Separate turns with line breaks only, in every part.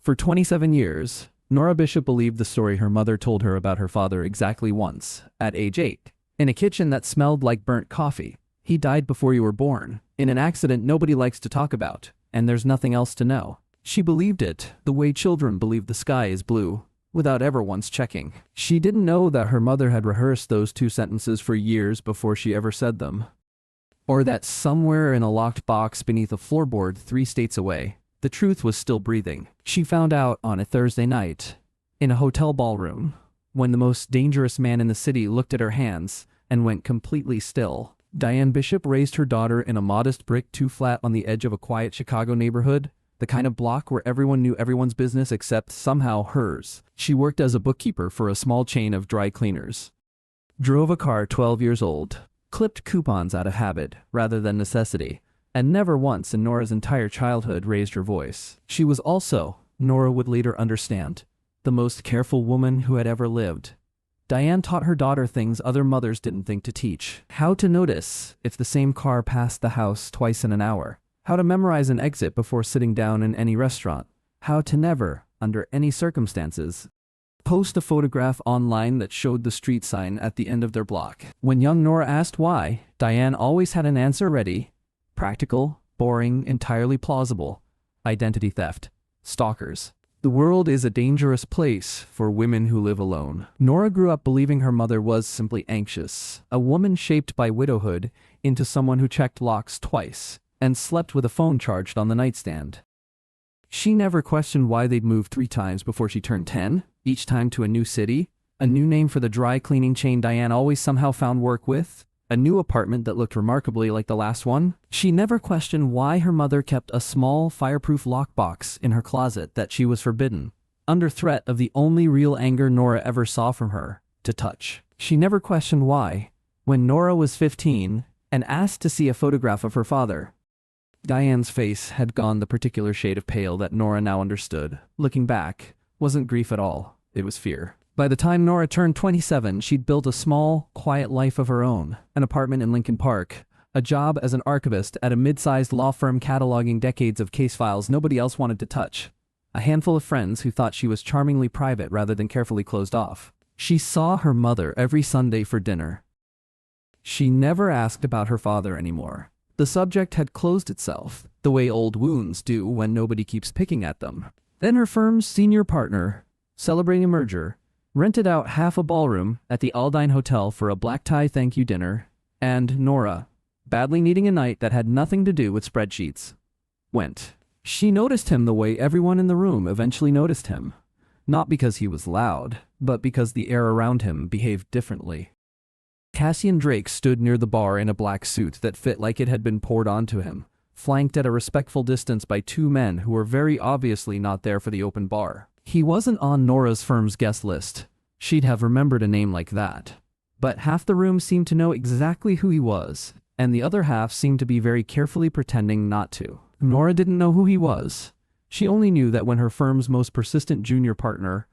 For 27 years, Nora Bishop believed the story her mother told her about her father exactly once, at age 8. In a kitchen that smelled like burnt coffee. He died before you were born, in an accident nobody likes to talk about, and there's nothing else to know. She believed it, the way children believe the sky is blue, without ever once checking. She didn't know that her mother had rehearsed those 2 sentences for years before she ever said them. Or that somewhere in a locked box beneath a floorboard 3 states away, the truth was still breathing. She found out on a Thursday night, in a hotel ballroom, when the most dangerous man in the city looked at her hands and went completely still. Diane Bishop raised her daughter in a modest brick 2-flat on the edge of a quiet Chicago neighborhood, the kind of block where everyone knew everyone's business except somehow hers. She worked as a bookkeeper for a small chain of dry cleaners. Drove a car 12 years old, clipped coupons out of habit rather than necessity, and never once in Nora's entire childhood raised her voice. She was also, Nora would later understand, the most careful woman who had ever lived. Diane taught her daughter things other mothers didn't think to teach. How to notice if the same car passed the house twice in an hour. How to memorize an exit before sitting down in any restaurant. How to never, under any circumstances, post a photograph online that showed the street sign at the end of their block. When young Nora asked why, Diane always had an answer ready. Practical, boring, entirely plausible. Identity theft. Stalkers. The world is a dangerous place for women who live alone. Nora grew up believing her mother was simply anxious, a woman shaped by widowhood into someone who checked locks twice and slept with a phone charged on the nightstand. She never questioned why they'd moved 3 times before she turned 10, each time to a new city, a new name for the dry cleaning chain Diane always somehow found work with, a new apartment that looked remarkably like the last one. She never questioned why her mother kept a small, fireproof lockbox in her closet that she was forbidden, under threat of the only real anger Nora ever saw from her, to touch. She never questioned why, when Nora was 15 and asked to see a photograph of her father, Diane's face had gone the particular shade of pale that Nora now understood. Looking back, wasn't grief at all, it was fear. By the time Nora turned 27, she'd built a small, quiet life of her own, an apartment in Lincoln Park, a job as an archivist at a mid-sized law firm cataloging decades of case files nobody else wanted to touch, a handful of friends who thought she was charmingly private rather than carefully closed off. She saw her mother every Sunday for dinner. She never asked about her father anymore. The subject had closed itself, the way old wounds do when nobody keeps picking at them. Then her firm's senior partner, celebrating a merger, rented out half a ballroom at the Aldine Hotel for a black tie thank you dinner, and Nora, badly needing a night that had nothing to do with spreadsheets, went. She noticed him the way everyone in the room eventually noticed him, not because he was loud, but because the air around him behaved differently. Cassian Drake stood near the bar in a black suit that fit like it had been poured onto him, flanked at a respectful distance by 2 men who were very obviously not there for the open bar. He wasn't on Nora's firm's guest list. She'd have remembered a name like that. But half the room seemed to know exactly who he was, and the other half seemed to be very carefully pretending not to. Nora didn't know who he was. She only knew that when her firm's most persistent junior partner,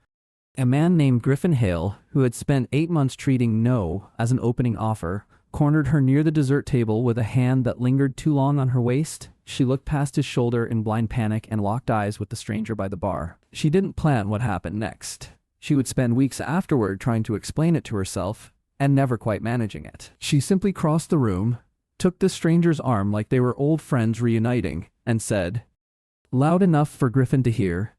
a man named Griffin Hale, who had spent 8 months treating no as an opening offer, cornered her near the dessert table with a hand that lingered too long on her waist, she looked past his shoulder in blind panic and locked eyes with the stranger by the bar. She didn't plan what happened next. She would spend weeks afterward trying to explain it to herself, and never quite managing it. She simply crossed the room, took the stranger's arm like they were old friends reuniting, and said, loud enough for Griffin to hear,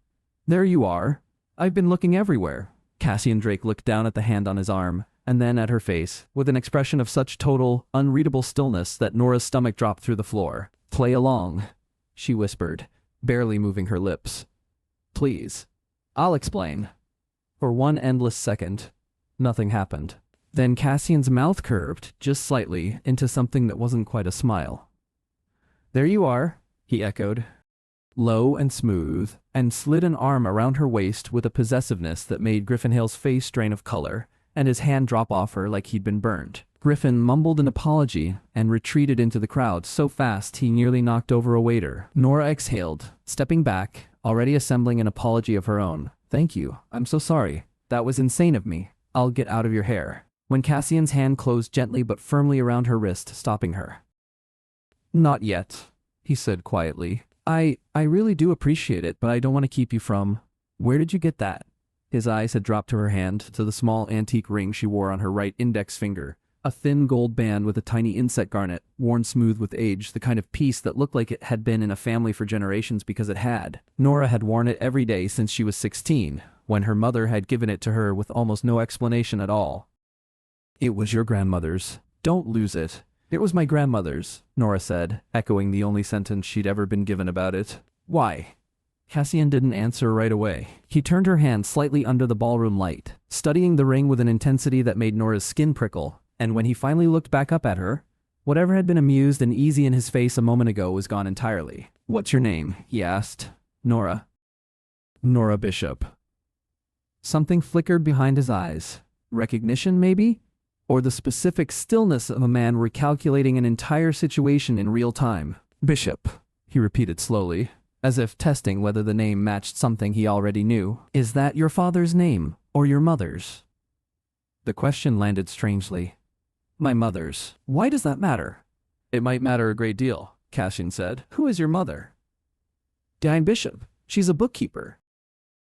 "There you are. I've been looking everywhere." Cassian Drake looked down at the hand on his arm, and then at her face, with an expression of such total, unreadable stillness that Nora's stomach dropped through the floor. "Play along," she whispered, barely moving her lips. "Please. I'll explain." For one endless second, nothing happened. Then Cassian's mouth curved, just slightly, into something that wasn't quite a smile. "There you are," he echoed, low and smooth, and slid an arm around her waist with a possessiveness that made Griffin Hale's face drain of color, and his hand drop off her like he'd been burned. Griffin mumbled an apology and retreated into the crowd so fast he nearly knocked over a waiter. Nora exhaled, stepping back, already assembling an apology of her own. "Thank you. I'm so sorry. That was insane of me. I'll get out of your hair." When Cassian's hand closed gently but firmly around her wrist, stopping her. "Not yet," he said quietly. I really do appreciate it, but I don't want to keep you from Where did you get that? His eyes had dropped to her hand, to the small antique ring she wore on her right index finger. A thin gold band with a tiny inset garnet, worn smooth with age, the kind of piece that looked like it had been in a family for generations because it had. Nora had worn it every day since she was 16, when her mother had given it to her with almost no explanation at all. It was your grandmother's. Don't lose it. It was my grandmother's, Nora said, echoing the only sentence she'd ever been given about it. Why? Cassian didn't answer right away. He turned her hand slightly under the ballroom light, studying the ring with an intensity that made Nora's skin prickle, and when he finally looked back up at her, whatever had been amused and easy in his face a moment ago was gone entirely. What's your name? He asked. Nora. Nora Bishop. Something flickered behind his eyes. Recognition, maybe? Or the specific stillness of a man recalculating an entire situation in real time. Bishop, he repeated slowly, as if testing whether the name matched something he already knew. Is that your father's name, or your mother's? The question landed strangely. My mother's. Why does that matter? It might matter a great deal, Cassian said. Who is your mother? Diane Bishop. She's a bookkeeper.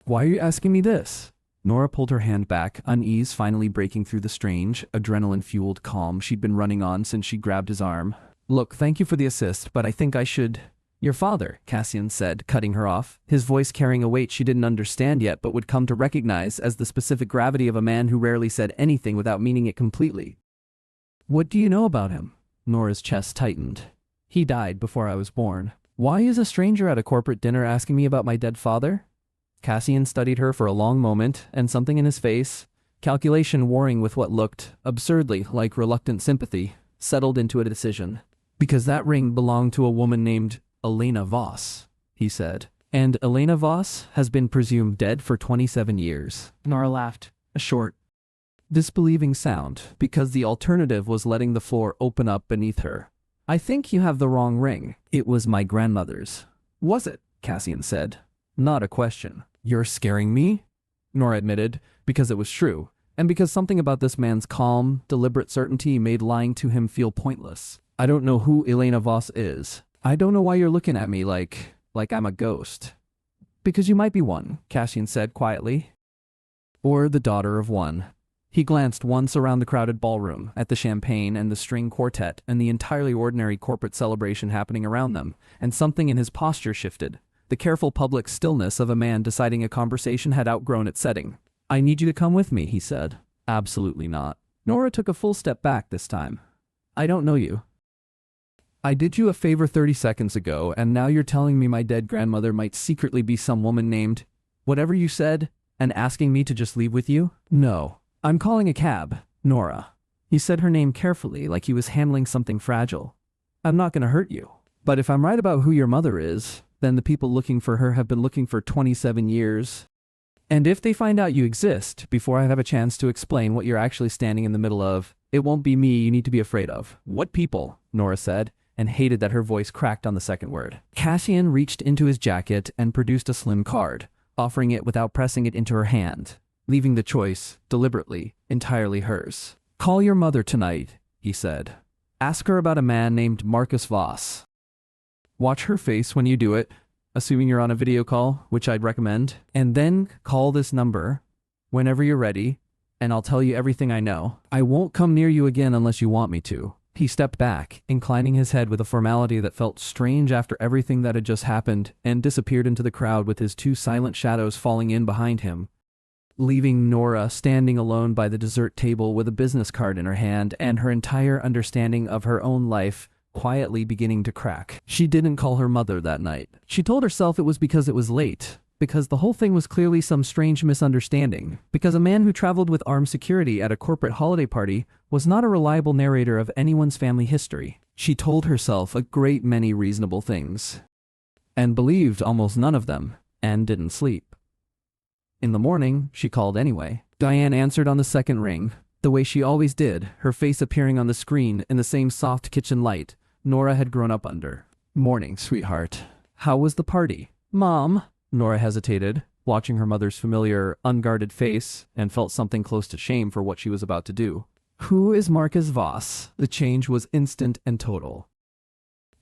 Why are you asking me this? Nora pulled her hand back, unease finally breaking through the strange, adrenaline-fueled calm she'd been running on since she grabbed his arm. Look, thank you for the assist, but I think I should... Your father, Cassian said, cutting her off, his voice carrying a weight she didn't understand yet but would come to recognize as the specific gravity of a man who rarely said anything without meaning it completely. What do you know about him? Nora's chest tightened. He died before I was born. Why is a stranger at a corporate dinner asking me about my dead father? Cassian studied her for a long moment, and something in his face, calculation warring with what looked, absurdly, like reluctant sympathy, settled into a decision. Because that ring belonged to a woman named Elena Voss, he said. And Elena Voss has been presumed dead for 27 years. Nora laughed, a short, disbelieving sound, because the alternative was letting the floor open up beneath her. I think you have the wrong ring. It was my grandmother's. Was it? Cassian said. Not a question. You're scaring me? Nora admitted, because it was true, and because something about this man's calm, deliberate certainty made lying to him feel pointless. I don't know who Elena Voss is. I don't know why you're looking at me like I'm a ghost. Because you might be one, Cassian said quietly. Or the daughter of one. He glanced once around the crowded ballroom, at the champagne and the string quartet and the entirely ordinary corporate celebration happening around them, and something in his posture shifted. The careful public stillness of a man deciding a conversation had outgrown its setting. I need you to come with me, he said. Absolutely not. Nora took a full step back this time. I don't know you. I did you a favor 30 seconds ago, and now you're telling me my dead grandmother might secretly be some woman named whatever you said, and asking me to just leave with you? No. I'm calling a cab, Nora. He said her name carefully, like he was handling something fragile. I'm not going to hurt you. But if I'm right about who your mother is, then the people looking for her have been looking for 27 years. And if they find out you exist, before I have a chance to explain what you're actually standing in the middle of, it won't be me you need to be afraid of. What people? Nora said, and hated that her voice cracked on the second word. Cassian reached into his jacket and produced a slim card, offering it without pressing it into her hand, leaving the choice, deliberately, entirely hers. Call your mother tonight, he said. Ask her about a man named Marcus Voss. Watch her face when you do it, assuming you're on a video call, which I'd recommend, and then call this number whenever you're ready, and I'll tell you everything I know. I won't come near you again unless you want me to. He stepped back, inclining his head with a formality that felt strange after everything that had just happened, and disappeared into the crowd with his two silent shadows falling in behind him, leaving Nora standing alone by the dessert table with a business card in her hand and her entire understanding of her own life quietly beginning to crack. She didn't call her mother that night. She told herself it was because it was late, because the whole thing was clearly some strange misunderstanding, because a man who traveled with armed security at a corporate holiday party was not a reliable narrator of anyone's family history. She told herself a great many reasonable things, and believed almost none of them, and didn't sleep. In the morning, she called anyway. Diane answered on the second ring, the way she always did, her face appearing on the screen in the same soft kitchen light Nora had grown up under. Morning, sweetheart. How was the party? Mom? Nora hesitated, watching her mother's familiar, unguarded face, and felt something close to shame for what she was about to do. Who is Marcus Voss? The change was instant and total.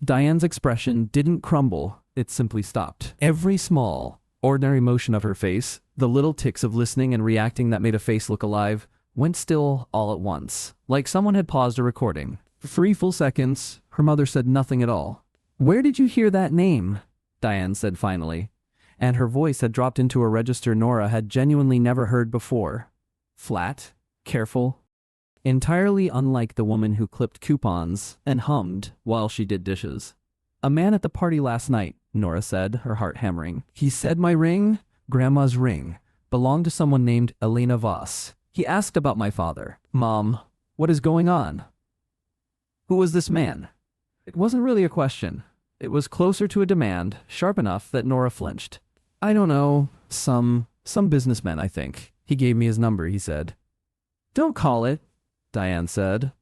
Diane's expression didn't crumble, it simply stopped. Every small, ordinary motion of her face, the little ticks of listening and reacting that made a face look alive, went still all at once, like someone had paused a recording. For 3 full seconds, her mother said nothing at all. "Where did you hear that name?" Diane said finally, and her voice had dropped into a register Nora had genuinely never heard before. Flat, careful, entirely unlike the woman who clipped coupons and hummed while she did dishes. "A man at the party last night," Nora said, her heart hammering. "He said my ring, Grandma's ring, belonged to someone named Elena Voss. He asked about my father." "Mom, what is going on? Who was this man?" It wasn't really a question. It was closer to a demand, sharp enough that Nora flinched. "I don't know. Some businessman, I think. He gave me his number," he said. "Don't call it," Diane said,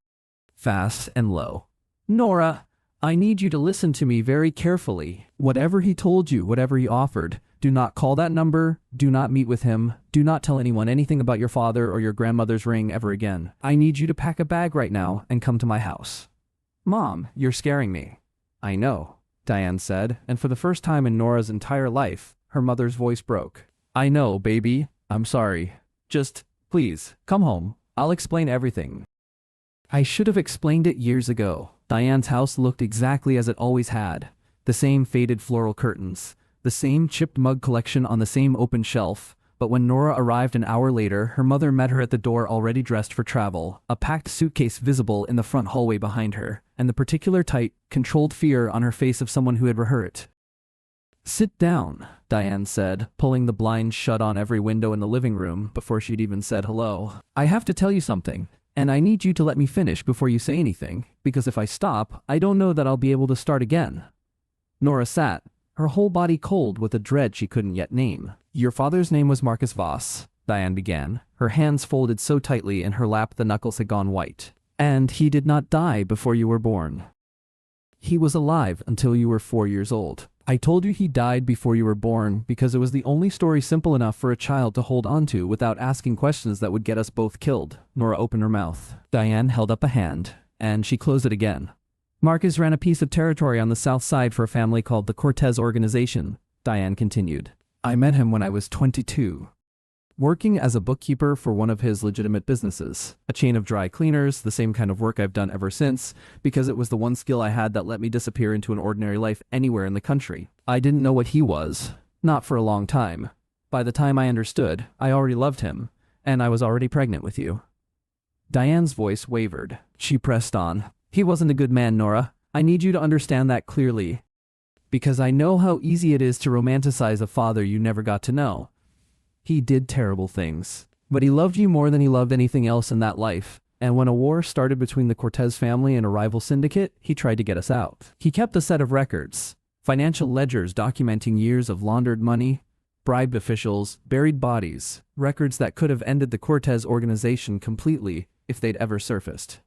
fast and low. "Nora, I need you to listen to me very carefully. Whatever he told you, whatever he offered, do not call that number, do not meet with him, do not tell anyone anything about your father or your grandmother's ring ever again. I need you to pack a bag right now and come to my house." "Mom, you're scaring me." "I know," Diane said, and for the first time in Nora's entire life, her mother's voice broke. "I know, baby. I'm sorry. Just, please, come home. I'll explain everything." "I should have explained it years ago." Diane's house looked exactly as it always had. The same faded floral curtains, the same chipped mug collection on the same open shelf. But when Nora arrived an hour later, her mother met her at the door already dressed for travel, a packed suitcase visible in the front hallway behind her, and the particular tight, controlled fear on her face of someone who had rehearsed. "Sit down," Diane said, pulling the blinds shut on every window in the living room before she'd even said hello. "I have to tell you something, and I need you to let me finish before you say anything, because if I stop, I don't know that I'll be able to start again." Nora sat, her whole body cold with a dread she couldn't yet name. "Your father's name was Marcus Voss," Diane began, her hands folded so tightly in her lap the knuckles had gone white. "And he did not die before you were born. He was alive until you were 4 years old. I told you he died before you were born because it was the only story simple enough for a child to hold onto without asking questions that would get us both killed." Nora opened her mouth. Diane held up a hand, and she closed it again. "Marcus ran a piece of territory on the south side for a family called the Cortez Organization," Diane continued. "I met him when I was 22. Working as a bookkeeper for one of his legitimate businesses, a chain of dry cleaners, the same kind of work I've done ever since, because it was the one skill I had that let me disappear into an ordinary life anywhere in the country. I didn't know what he was, not for a long time. By the time I understood, I already loved him, and I was already pregnant with you." Diane's voice wavered. She pressed on. "He wasn't a good man, Nora. I need you to understand that clearly, because I know how easy it is to romanticize a father you never got to know. He did terrible things, but he loved you more than he loved anything else in that life. And when a war started between the Cortez family and a rival syndicate, he tried to get us out. He kept a set of records, financial ledgers documenting years of laundered money, bribed officials, buried bodies, records that could have ended the Cortez organization completely if they'd ever surfaced.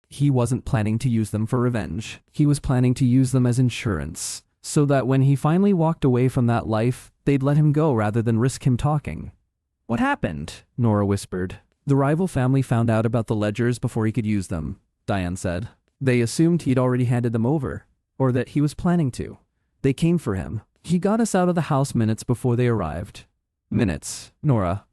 He wasn't planning to use them for revenge. He was planning to use them as insurance, so that when he finally walked away from that life, they'd let him go rather than risk him talking." "What happened?" Nora whispered. "The rival family found out about the ledgers before he could use them," Diane said. "They assumed he'd already handed them over, or that he was planning to. They came for him. He got us out of the house minutes before they arrived." "Minutes, Nora.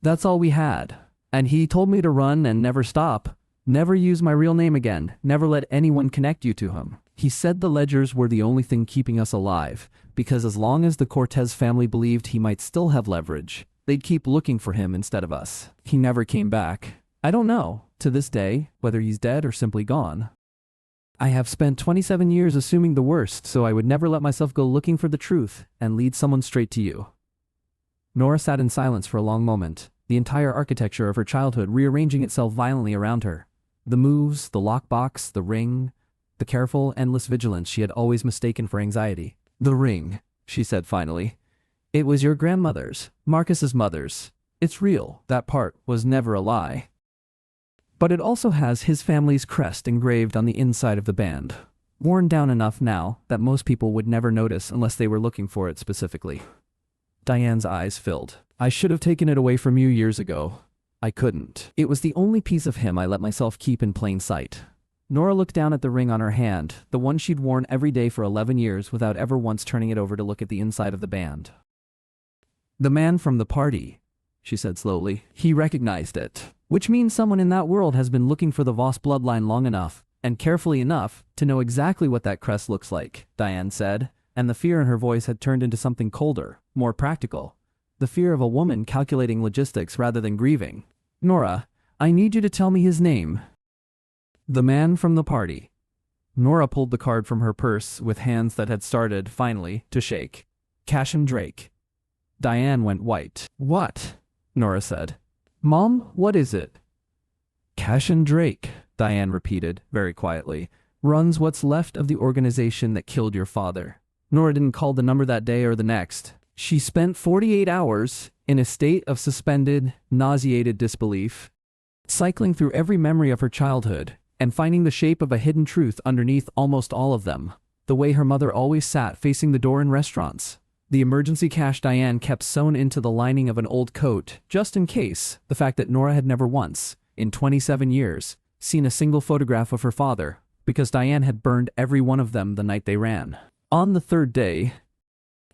That's all we had. And he told me to run and never stop. Never use my real name again. Never let anyone connect you to him. He said the ledgers were the only thing keeping us alive, because as long as the Cortez family believed he might still have leverage, they'd keep looking for him instead of us. He never came back. I don't know, to this day, whether he's dead or simply gone. I have spent 27 years assuming the worst, so I would never let myself go looking for the truth and lead someone straight to you." Nora sat in silence for a long moment, the entire architecture of her childhood rearranging itself violently around her. The moves, the lockbox, the ring, the careful, endless vigilance she had always mistaken for anxiety. "The ring," she said finally. "It was your grandmother's, Marcus's mother's. It's real. That part was never a lie. But it also has his family's crest engraved on the inside of the band, worn down enough now that most people would never notice unless they were looking for it specifically." Diane's eyes filled. "I should have taken it away from you years ago. I couldn't. It was the only piece of him I let myself keep in plain sight." Nora looked down at the ring on her hand, the one she'd worn every day for 11 years without ever once turning it over to look at the inside of the band. The man from the party, she said slowly. He recognized it, which means someone in that world has been looking for the Voss bloodline long enough, and carefully enough, to know exactly what that crest looks like, Diane said, and the fear in her voice had turned into something colder, more practical. The fear of a woman calculating logistics rather than grieving. Nora, I need you to tell me his name. The man from the party. Nora pulled the card from her purse with hands that had started, finally, to shake. Cassian Drake. Diane went white. What? Nora said. Mom, what is it? Cassian Drake, Diane repeated, very quietly, runs what's left of the organization that killed your father. Nora didn't call the number that day or the next. She spent 48 hours in a state of suspended, nauseated disbelief, cycling through every memory of her childhood and finding the shape of a hidden truth underneath almost all of them. The way her mother always sat facing the door in restaurants. The emergency cash Diane kept sewn into the lining of an old coat, just in case. The fact that Nora had never once, in 27 years, seen a single photograph of her father, because Diane had burned every one of them the night they ran. On the third day,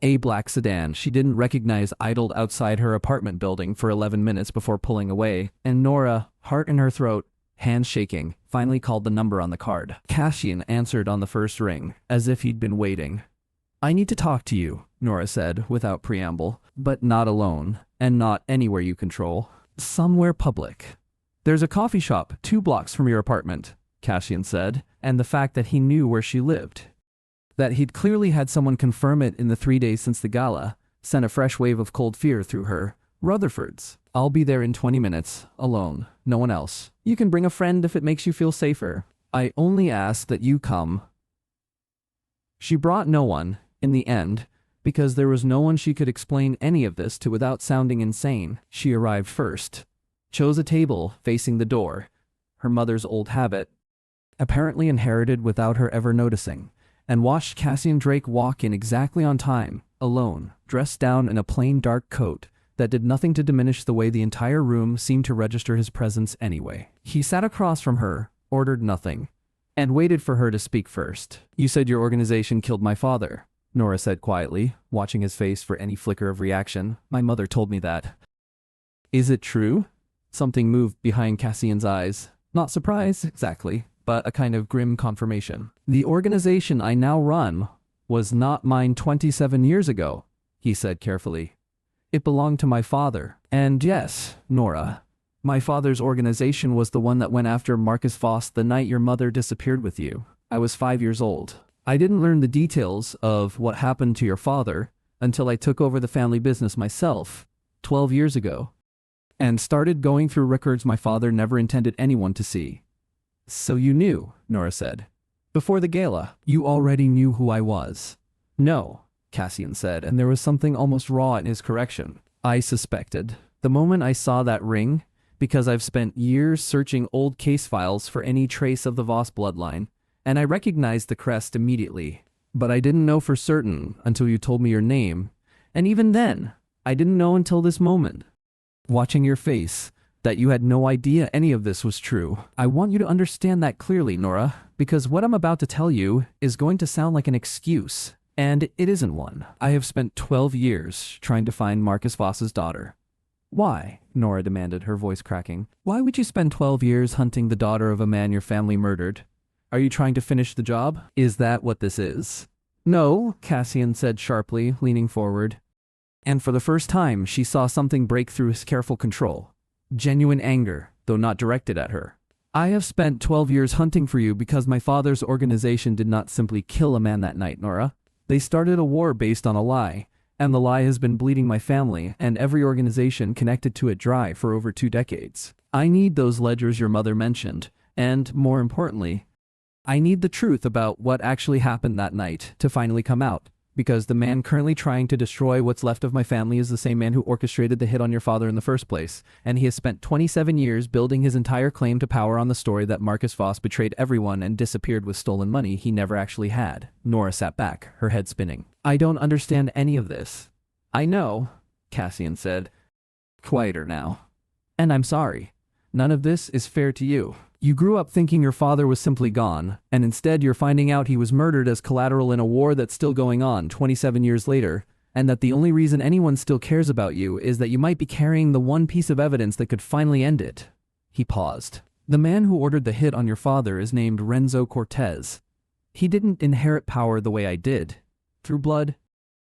a black sedan she didn't recognize idled outside her apartment building for 11 minutes before pulling away, and Nora, heart in her throat, hands shaking, finally called the number on the card. Cassian answered on the first ring, as if he'd been waiting. I need to talk to you, Nora said, without preamble, but not alone, and not anywhere you control. Somewhere public. There's a coffee shop 2 blocks from your apartment, Cassian said, and the fact that he knew where she lived, that he'd clearly had someone confirm it in the 3 days since the gala, sent a fresh wave of cold fear through her. Rutherford's. I'll be there in 20 minutes, alone, no one else. You can bring a friend if it makes you feel safer. I only ask that you come. She brought no one, in the end, because there was no one she could explain any of this to without sounding insane. She arrived first, chose a table facing the door, her mother's old habit, apparently inherited without her ever noticing, and watched Cassian Drake walk in exactly on time, alone, dressed down in a plain dark coat that did nothing to diminish the way the entire room seemed to register his presence anyway. He sat across from her, ordered nothing, and waited for her to speak first. You said your organization killed my father, Nora said quietly, watching his face for any flicker of reaction. My mother told me that. Is it true? Something moved behind Cassian's eyes. Not surprise, exactly, but a kind of grim confirmation. The organization I now run was not mine 27 years ago, he said carefully. It belonged to my father. And yes, Nora, my father's organization was the one that went after Marcus Voss the night your mother disappeared with you. I was 5 years old. I didn't learn the details of what happened to your father until I took over the family business myself, 12 years ago, and started going through records my father never intended anyone to see. So you knew, Nora said. Before the gala, you already knew who I was. No, Cassian said, and there was something almost raw in his correction. I suspected. The moment I saw that ring, because I've spent years searching old case files for any trace of the Voss bloodline, and I recognized the crest immediately. But I didn't know for certain until you told me your name, and even then, I didn't know until this moment. Watching your face, that you had no idea any of this was true. I want you to understand that clearly, Nora, because what I'm about to tell you is going to sound like an excuse. And it isn't one. I have spent 12 years trying to find Marcus Voss's daughter. Why? Nora demanded, her voice cracking. Why would you spend 12 years hunting the daughter of a man your family murdered? Are you trying to finish the job? Is that what this is? No, Cassian said sharply, leaning forward. And for the first time, she saw something break through his careful control. Genuine anger, though not directed at her. I have spent 12 years hunting for you because my father's organization did not simply kill a man that night, Nora. They started a war based on a lie, and the lie has been bleeding my family and every organization connected to it dry for over 2 decades. I need those ledgers your mother mentioned, and, more importantly, I need the truth about what actually happened that night to finally come out, because the man currently trying to destroy what's left of my family is the same man who orchestrated the hit on your father in the first place, and he has spent 27 years building his entire claim to power on the story that Marcus Voss betrayed everyone and disappeared with stolen money he never actually had. Nora sat back, her head spinning. I don't understand any of this. I know, Cassian said, quieter now. And I'm sorry. None of this is fair to you. You grew up thinking your father was simply gone, and instead you're finding out he was murdered as collateral in a war that's still going on 27 years later, and that the only reason anyone still cares about you is that you might be carrying the one piece of evidence that could finally end it. He paused. The man who ordered the hit on your father is named Renzo Cortez. He didn't inherit power the way I did, through blood,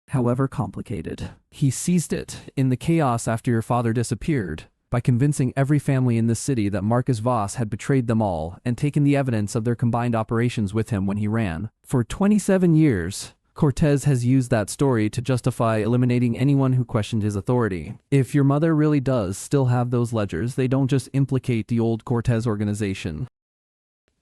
however complicated. He seized it in the chaos after your father disappeared, by convincing every family in this city that Marcus Voss had betrayed them all and taken the evidence of their combined operations with him when he ran. For 27 years, Cortez has used that story to justify eliminating anyone who questioned his authority. If your mother really does still have those ledgers, they don't just implicate the old Cortez organization.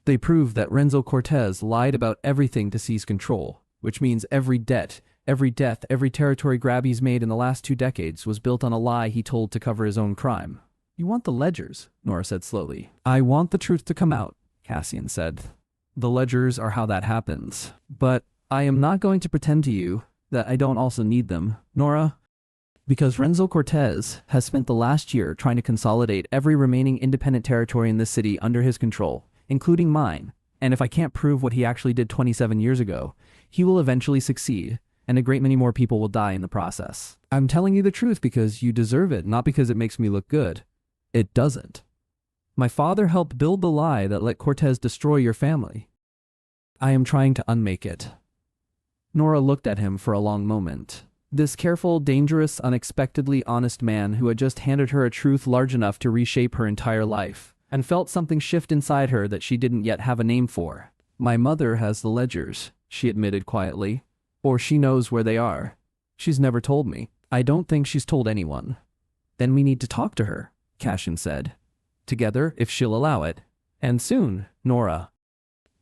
They prove that Renzo Cortez lied about everything to seize control, which means every debt, every death, every territory grab he's made in the last 2 decades was built on a lie he told to cover his own crime. You want the ledgers, Nora said slowly. I want the truth to come out, Cassian said. The ledgers are how that happens. But I am not going to pretend to you that I don't also need them, Nora. Because Renzo Cortez has spent the last year trying to consolidate every remaining independent territory in this city under his control, including mine. And if I can't prove what he actually did 27 years ago, he will eventually succeed, and a great many more people will die in the process. I'm telling you the truth because you deserve it, not because it makes me look good. It doesn't. My father helped build the lie that let Cortez destroy your family. I am trying to unmake it. Nora looked at him for a long moment. This careful, dangerous, unexpectedly honest man who had just handed her a truth large enough to reshape her entire life, and felt something shift inside her that she didn't yet have a name for. My mother has the ledgers, she admitted quietly. Or she knows where they are. She's never told me. I don't think she's told anyone. Then we need to talk to her, Cassian said. Together, if she'll allow it. And soon, Nora.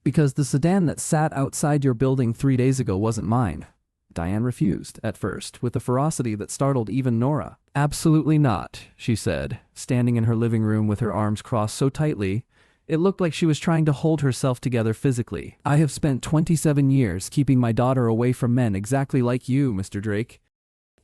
Because the sedan that sat outside your building 3 days ago wasn't mine. Diane refused, at first, with a ferocity that startled even Nora. Absolutely not, she said, standing in her living room with her arms crossed so tightly, it looked like she was trying to hold herself together physically. I have spent 27 years keeping my daughter away from men exactly like you, Mr. Drake.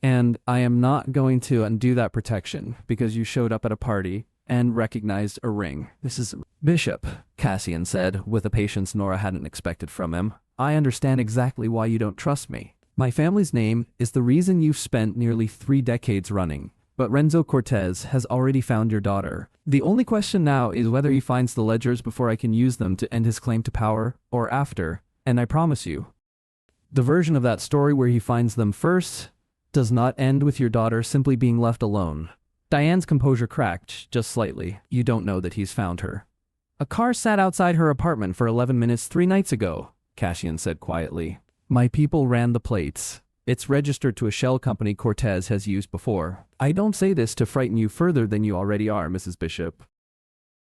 And I am not going to undo that protection because you showed up at a party and recognized a ring. Mrs. Bishop, Cassian said, with a patience Nora hadn't expected from him. I understand exactly why you don't trust me. My family's name is the reason you've spent nearly 3 decades running. But Renzo Cortez has already found your daughter. The only question now is whether he finds the ledgers before I can use them to end his claim to power, or after, and I promise you, the version of that story where he finds them first does not end with your daughter simply being left alone. Diane's composure cracked, just slightly. You don't know that he's found her. A car sat outside her apartment for 11 minutes 3 nights ago, Cassian said quietly. My people ran the plates. It's registered to a shell company Cortez has used before. I don't say this to frighten you further than you already are, Mrs. Bishop.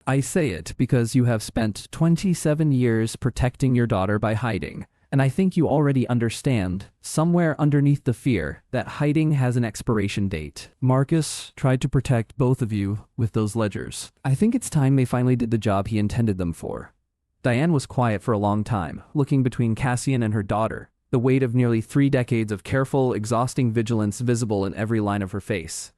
I say it because you have spent 27 years protecting your daughter by hiding, and I think you already understand, somewhere underneath the fear, that hiding has an expiration date. Marcus tried to protect both of you with those ledgers. I think it's time they finally did the job he intended them for. Diane was quiet for a long time, looking between Cassian and her daughter, the weight of nearly 3 decades of careful, exhausting vigilance visible in every line of her face.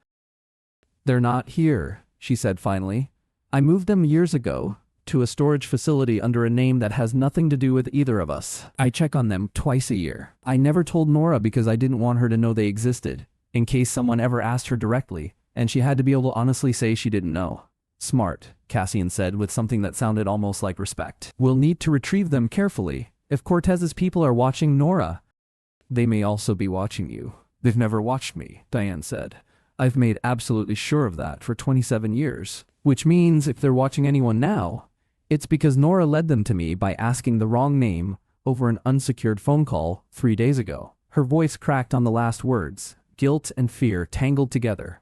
They're not here, she said finally. I moved them years ago to a storage facility under a name that has nothing to do with either of us. I check on them twice a year. I never told Nora because I didn't want her to know they existed, in case someone ever asked her directly, and she had to be able to honestly say she didn't know. Smart, Cassian said with something that sounded almost like respect. We'll need to retrieve them carefully. If Cortez's people are watching Nora, they may also be watching you. They've never watched me, Diane said. I've made absolutely sure of that for 27 years. Which means if they're watching anyone now, it's because Nora led them to me by asking the wrong name over an unsecured phone call 3 days ago. Her voice cracked on the last words, guilt and fear tangled together.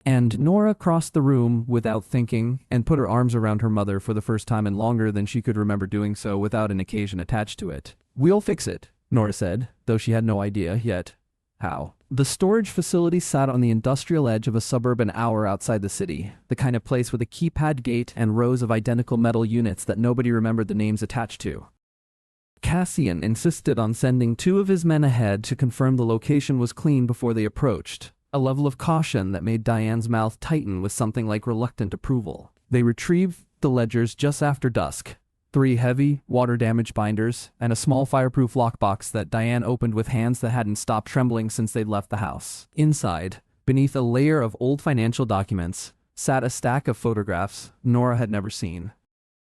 And Nora crossed the room without thinking and put her arms around her mother for the first time in longer than she could remember doing so without an occasion attached to it. We'll fix it, Nora said, though she had no idea yet how. The storage facility sat on the industrial edge of a suburb an hour outside the city, the kind of place with a keypad gate and rows of identical metal units that nobody remembered the names attached to. Cassian insisted on sending 2 of his men ahead to confirm the location was clean before they approached, a level of caution that made Diane's mouth tighten with something like reluctant approval. They retrieved the ledgers just after dusk, 3 heavy, water-damaged binders, and a small fireproof lockbox that Diane opened with hands that hadn't stopped trembling since they'd left the house. Inside, beneath a layer of old financial documents, sat a stack of photographs Nora had never seen.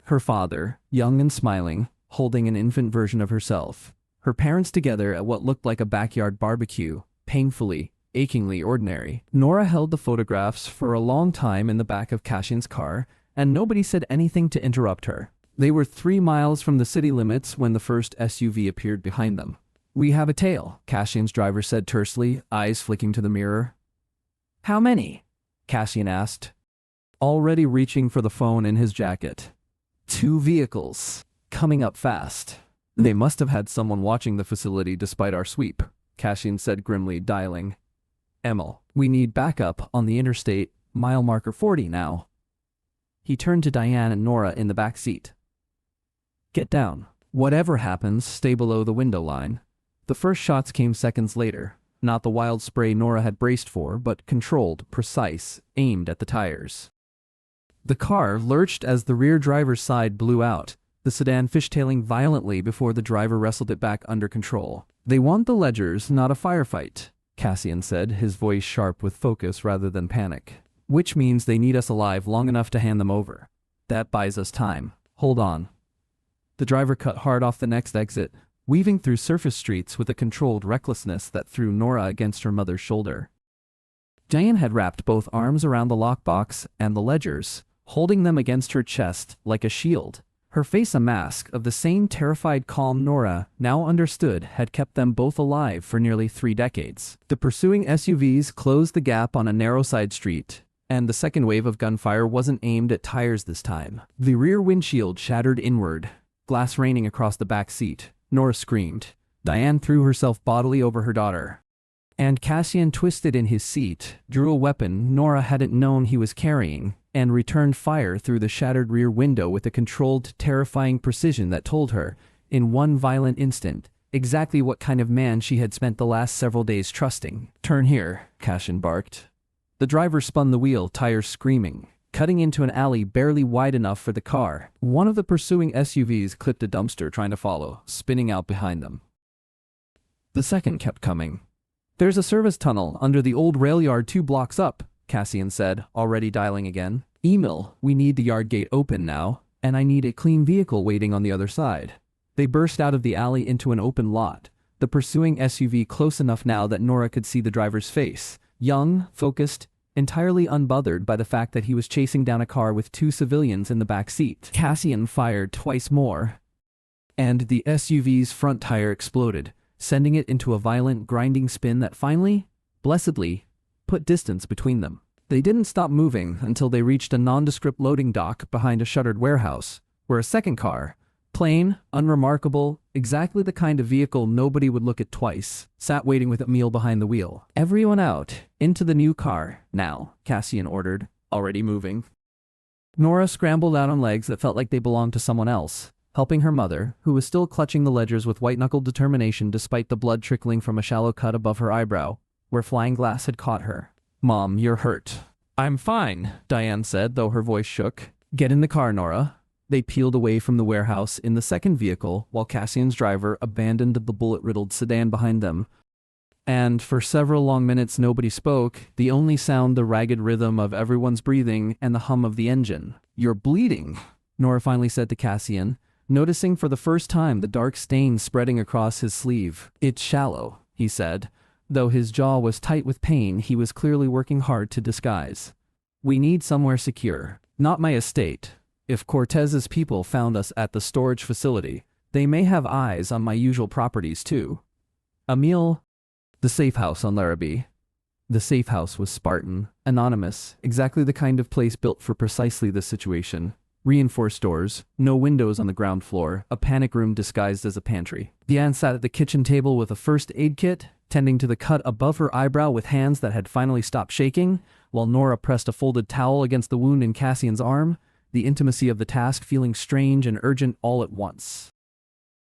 Her father, young and smiling, holding an infant version of herself. Her parents together at what looked like a backyard barbecue, painfully, achingly ordinary. Nora held the photographs for a long time in the back of Cassian's car, and nobody said anything to interrupt her. They were 3 miles from the city limits when the first SUV appeared behind them. "We have a tail," Cassian's driver said tersely, eyes flicking to the mirror. "How many?" Cassian asked, already reaching for the phone in his jacket. 2 vehicles, coming up fast. "They must have had someone watching the facility despite our sweep," Cassian said grimly, dialing. "Emil, we need backup on the interstate, mile marker 40 now." He turned to Diane and Nora in the back seat. "Get down. Whatever happens, stay below the window line." The first shots came seconds later, not the wild spray Nora had braced for, but controlled, precise, aimed at the tires. The car lurched as the rear driver's side blew out, the sedan fishtailing violently before the driver wrestled it back under control. "They want the ledgers, not a firefight," Cassian said, his voice sharp with focus rather than panic. "Which means they need us alive long enough to hand them over. That buys us time. Hold on." The driver cut hard off the next exit, weaving through surface streets with a controlled recklessness that threw Nora against her mother's shoulder. Diane had wrapped both arms around the lockbox and the ledgers, holding them against her chest like a shield. Her face a mask of the same terrified calm Nora now understood had kept them both alive for nearly 3 decades. The pursuing SUVs closed the gap on a narrow side street, and the second wave of gunfire wasn't aimed at tires this time. The rear windshield shattered inward, glass raining across the back seat. Nora screamed. Diane threw herself bodily over her daughter. And Cassian twisted in his seat, drew a weapon Nora hadn't known he was carrying, and returned fire through the shattered rear window with a controlled, terrifying precision that told her, in one violent instant, exactly what kind of man she had spent the last several days trusting. "Turn here," Cassian barked. The driver spun the wheel, tires screaming, cutting into an alley barely wide enough for the car. One of the pursuing SUVs clipped a dumpster trying to follow, spinning out behind them. The second kept coming. "There's a service tunnel under the old rail yard 2 blocks up," Cassian said, already dialing again. "Emil, we need the yard gate open now, and I need a clean vehicle waiting on the other side." They burst out of the alley into an open lot, the pursuing SUV close enough now that Nora could see the driver's face, young, focused, entirely unbothered by the fact that he was chasing down a car with 2 civilians in the back seat. Cassian fired twice more, and the SUV's front tire exploded, sending it into a violent, grinding spin that finally, blessedly, put distance between them. They didn't stop moving until they reached a nondescript loading dock behind a shuttered warehouse, where a second car, plain, unremarkable, exactly the kind of vehicle nobody would look at twice, sat waiting with Emil behind the wheel. "Everyone out, into the new car, now," Cassian ordered, already moving. Nora scrambled out on legs that felt like they belonged to someone else, helping her mother, who was still clutching the ledgers with white-knuckled determination despite the blood trickling from a shallow cut above her eyebrow, where flying glass had caught her. "Mom, you're hurt." "I'm fine," Diane said, though her voice shook. "Get in the car, Nora." They peeled away from the warehouse in the second vehicle while Cassian's driver abandoned the bullet-riddled sedan behind them. And for several long minutes nobody spoke, the only sound the ragged rhythm of everyone's breathing and the hum of the engine. "You're bleeding," Nora finally said to Cassian, noticing for the first time the dark stain spreading across his sleeve. "It's shallow," he said. Though his jaw was tight with pain, he was clearly working hard to disguise. "We need somewhere secure. Not my estate. If Cortez's people found us at the storage facility, they may have eyes on my usual properties too." Emil, the safe house on Larrabee. The safe house was Spartan, anonymous, exactly the kind of place built for precisely this situation. Reinforced doors, no windows on the ground floor, a panic room disguised as a pantry. Diane sat at the kitchen table with a first aid kit, tending to the cut above her eyebrow with hands that had finally stopped shaking, while Nora pressed a folded towel against the wound in Cassian's arm, the intimacy of the task feeling strange and urgent all at once.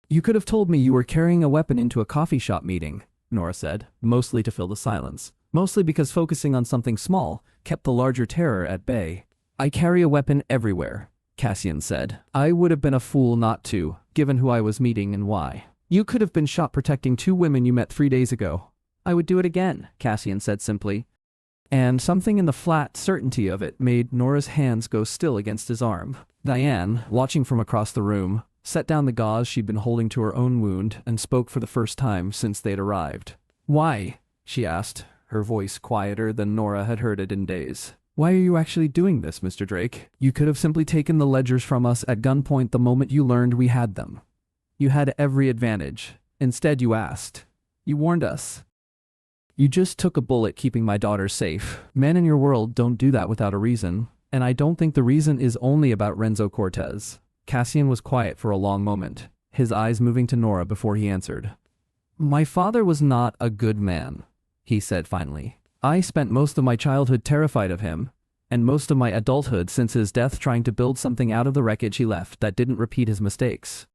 "You could have told me you were carrying a weapon into a coffee shop meeting," Nora said, mostly to fill the silence, mostly because focusing on something small kept the larger terror at bay. "I carry a weapon everywhere," Cassian said. I would have been a fool not to, given who I was meeting and why. You could have been shot protecting 2 women you met 3 days ago. I would do it again, Cassian said simply. And something in the flat certainty of it made Nora's hands go still against his arm. Diane, watching from across the room, set down the gauze she'd been holding to her own wound and spoke for the first time since they'd arrived. Why? She asked, her voice quieter than Nora had heard it in days. Why are you actually doing this, Mr. Drake? You could have simply taken the ledgers from us at gunpoint the moment you learned we had them. You had every advantage. Instead, you asked. You warned us. You just took a bullet keeping my daughter safe. Men in your world don't do that without a reason, and I don't think the reason is only about Renzo Cortez. Cassian was quiet for a long moment, his eyes moving to Nora before he answered. My father was not a good man, he said finally. I spent most of my childhood terrified of him, and most of my adulthood since his death trying to build something out of the wreckage he left that didn't repeat his mistakes.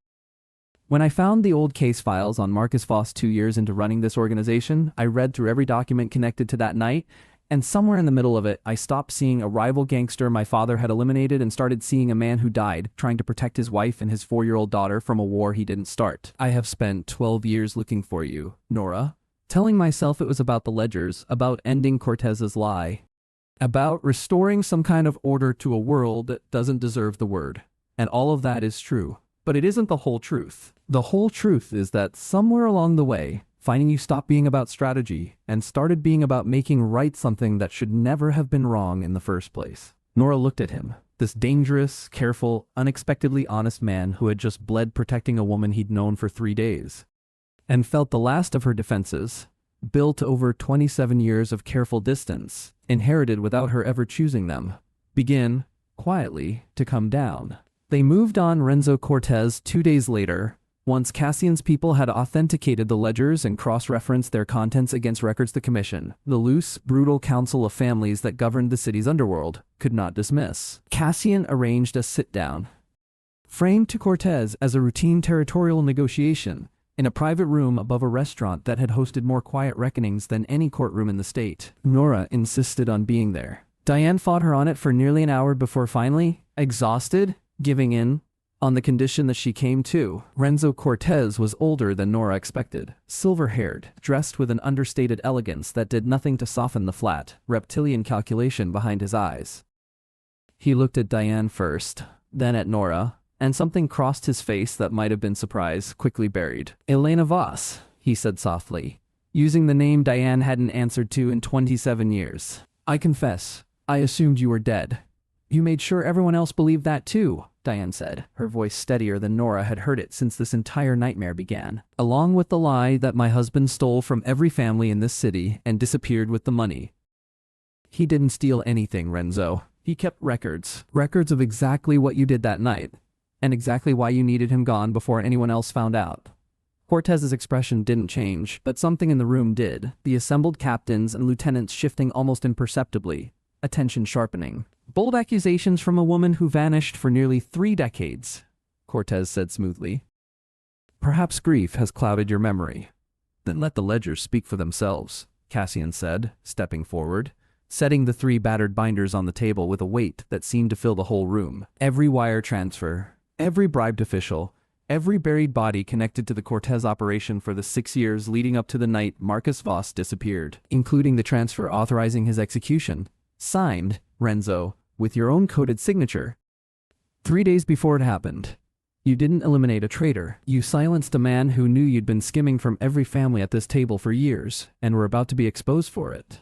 When I found the old case files on Marcus Voss 2 years into running this organization, I read through every document connected to that night, and somewhere in the middle of it, I stopped seeing a rival gangster my father had eliminated and started seeing a man who died trying to protect his wife and his 4-year-old daughter from a war he didn't start. I have spent 12 years looking for you, Nora, telling myself it was about the ledgers, about ending Cortez's lie, about restoring some kind of order to a world that doesn't deserve the word. And all of that is true. But it isn't the whole truth. The whole truth is that somewhere along the way, finding you stopped being about strategy and started being about making right something that should never have been wrong in the first place. Nora looked at him, this dangerous, careful, unexpectedly honest man who had just bled protecting a woman he'd known for 3 days, and felt the last of her defenses, built over 27 years of careful distance, inherited without her ever choosing them, begin, quietly, to come down. They moved on Renzo Cortez 2 days later, once Cassian's people had authenticated the ledgers and cross-referenced their contents against records the Commission, the loose, brutal council of families that governed the city's underworld, could not dismiss. Cassian arranged a sit-down, framed to Cortez as a routine territorial negotiation, in a private room above a restaurant that had hosted more quiet reckonings than any courtroom in the state. Nora insisted on being there. Diane fought her on it for nearly an hour before finally, exhausted, giving in, on the condition that she came too. Renzo Cortez was older than Nora expected, silver-haired, dressed with an understated elegance that did nothing to soften the flat, reptilian calculation behind his eyes. He looked at Diane first, then at Nora, and something crossed his face that might have been surprise, quickly buried. Elena Voss, he said softly, using the name Diane hadn't answered to in 27 years. I confess, I assumed you were dead. You made sure everyone else believed that too, Diane said, her voice steadier than Nora had heard it since this entire nightmare began. Along with the lie that my husband stole from every family in this city and disappeared with the money. He didn't steal anything, Renzo. He kept records. Records of exactly what you did that night, and exactly why you needed him gone before anyone else found out. Cortez's expression didn't change, but something in the room did, the assembled captains and lieutenants shifting almost imperceptibly, attention sharpening. Bold accusations from a woman who vanished for nearly 3 decades, Cortez said smoothly. Perhaps grief has clouded your memory. Then let the ledgers speak for themselves, Cassian said, stepping forward, setting the 3 battered binders on the table with a weight that seemed to fill the whole room. Every wire transfer, every bribed official, every buried body connected to the Cortez operation for the 6 years leading up to the night Marcus Voss disappeared, including the transfer authorizing his execution. Signed, Renzo, with your own coded signature. 3 days before it happened. You didn't eliminate a traitor. You silenced a man who knew you'd been skimming from every family at this table for years, and were about to be exposed for it.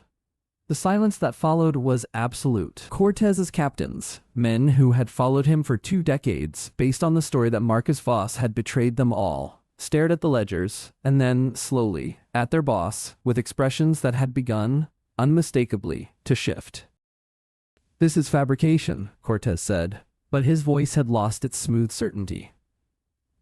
The silence that followed was absolute. Cortez's captains, men who had followed him for 2 decades, based on the story that Marcus Voss had betrayed them all, stared at the ledgers, and then, slowly, at their boss, with expressions that had begun, unmistakably, to shift. This is fabrication, Cortez said, but his voice had lost its smooth certainty.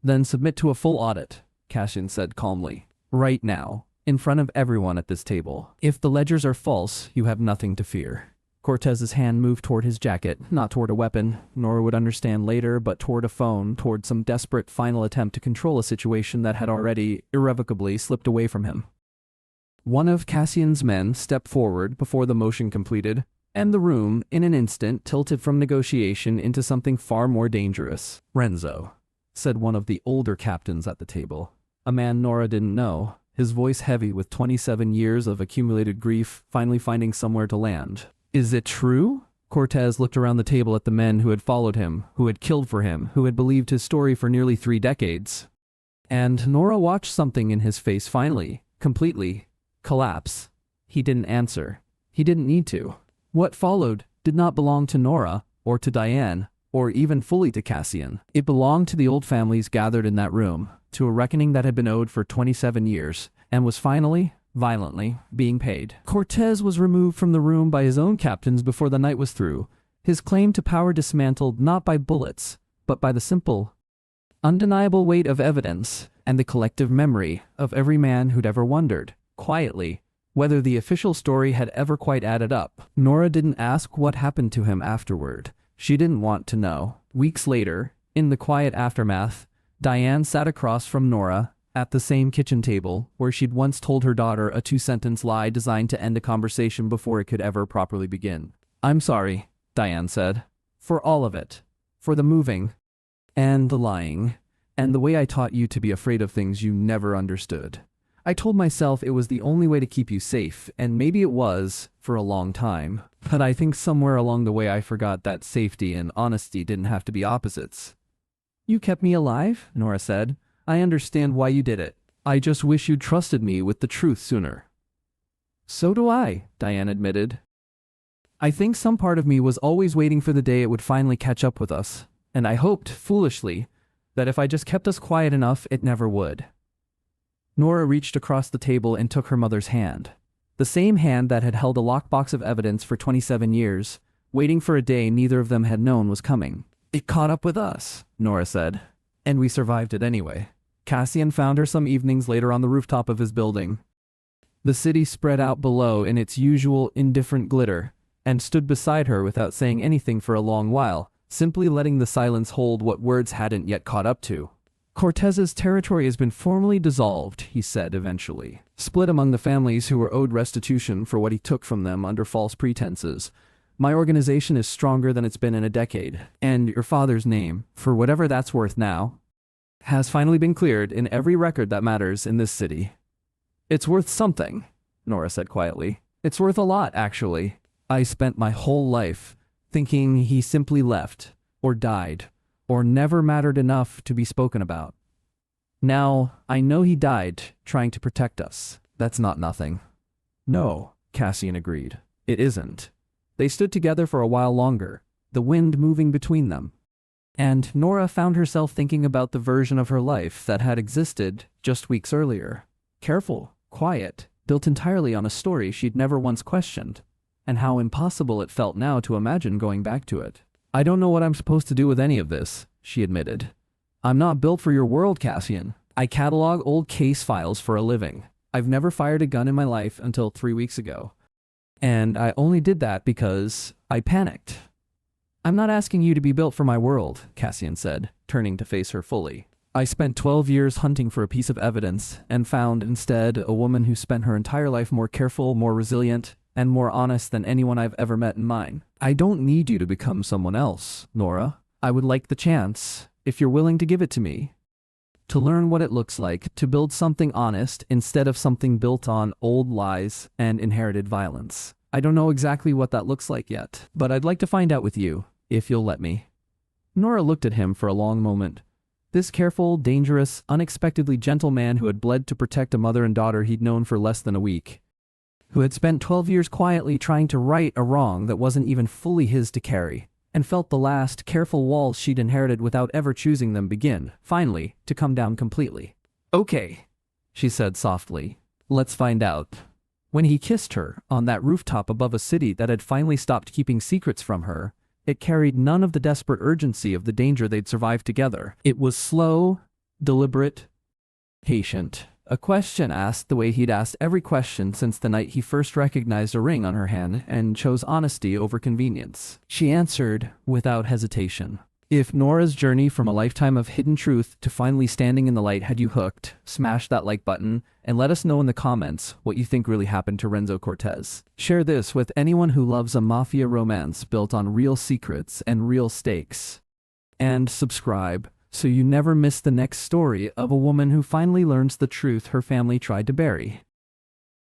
Then submit to a full audit, Cassian said calmly. Right now, in front of everyone at this table. If the ledgers are false, you have nothing to fear. Cortez's hand moved toward his jacket, not toward a weapon, Nora would understand later, but toward a phone, toward some desperate final attempt to control a situation that had already, irrevocably, slipped away from him. One of Cassian's men stepped forward before the motion completed, And the room, in an instant, tilted from negotiation into something far more dangerous. "Renzo," said one of the older captains at the table. A man Nora didn't know, his voice heavy with 27 years of accumulated grief, finally finding somewhere to land. "Is it true?" Cortez looked around the table at the men who had followed him, who had killed for him, who had believed his story for nearly 3 decades. And Nora watched something in his face finally, completely, collapse. He didn't answer. He didn't need to. What followed did not belong to Nora, or to Diane, or even fully to Cassian. It belonged to the old families gathered in that room, to a reckoning that had been owed for 27 years, and was finally, violently, being paid. Cortez was removed from the room by his own captains before the night was through, his claim to power dismantled not by bullets, but by the simple, undeniable weight of evidence, and the collective memory of every man who'd ever wondered, quietly, whether the official story had ever quite added up. Nora didn't ask what happened to him afterward. She didn't want to know. Weeks later, in the quiet aftermath, Diane sat across from Nora at the same kitchen table where she'd once told her daughter a 2-sentence lie designed to end a conversation before it could ever properly begin. "I'm sorry," Diane said, "for all of it. For the moving, and the lying, and the way I taught you to be afraid of things you never understood. I told myself it was the only way to keep you safe, and maybe it was for a long time. But I think somewhere along the way I forgot that safety and honesty didn't have to be opposites." "You kept me alive," Nora said. "I understand why you did it. I just wish you'd trusted me with the truth sooner." "So do I," Diane admitted. "I think some part of me was always waiting for the day it would finally catch up with us, and I hoped, foolishly, that if I just kept us quiet enough, it never would." Nora reached across the table and took her mother's hand. The same hand that had held a lockbox of evidence for 27 years, waiting for a day neither of them had known was coming. "It caught up with us," Nora said. "And we survived it anyway." Cassian found her some evenings later on the rooftop of his building. The city spread out below in its usual indifferent glitter, and stood beside her without saying anything for a long while, simply letting the silence hold what words hadn't yet caught up to. "Cortez's territory has been formally dissolved," he said eventually. "Split among the families who were owed restitution for what he took from them under false pretenses. My organization is stronger than it's been in a decade, and your father's name, for whatever that's worth now, has finally been cleared in every record that matters in this city." "It's worth something," Nora said quietly. "It's worth a lot, actually. I spent my whole life thinking he simply left, or died, or never mattered enough to be spoken about. Now, I know he died trying to protect us. That's not nothing." "No," Cassian agreed. "It isn't." They stood together for a while longer, the wind moving between them. And Nora found herself thinking about the version of her life that had existed just weeks earlier. Careful, quiet, built entirely on a story she'd never once questioned, and how impossible it felt now to imagine going back to it. "I don't know what I'm supposed to do with any of this," she admitted. "I'm not built for your world, Cassian. I catalog old case files for a living. I've never fired a gun in my life until 3 weeks ago. And I only did that because I panicked." "I'm not asking you to be built for my world," Cassian said, turning to face her fully. "I spent 12 years hunting for a piece of evidence and found instead a woman who spent her entire life more careful, more resilient, and more honest than anyone I've ever met in mine. I don't need you to become someone else, Nora. I would like the chance, if you're willing to give it to me, to learn what it looks like to build something honest instead of something built on old lies and inherited violence. I don't know exactly what that looks like yet, but I'd like to find out with you, if you'll let me." Nora looked at him for a long moment. This careful, dangerous, unexpectedly gentle man who had bled to protect a mother and daughter he'd known for less than a week, who had spent 12 years quietly trying to right a wrong that wasn't even fully his to carry, and felt the last, careful walls she'd inherited without ever choosing them begin, finally, to come down completely. "Okay," she said softly. "Let's find out." When he kissed her on that rooftop above a city that had finally stopped keeping secrets from her, it carried none of the desperate urgency of the danger they'd survived together. It was slow, deliberate, patient. A question asked the way he'd asked every question since the night he first recognized a ring on her hand and chose honesty over convenience. She answered without hesitation. If Nora's journey from a lifetime of hidden truth to finally standing in the light had you hooked, smash that like button and let us know in the comments what you think really happened to Renzo Cortez. Share this with anyone who loves a mafia romance built on real secrets and real stakes. And subscribe so you never miss the next story of a woman who finally learns the truth her family tried to bury.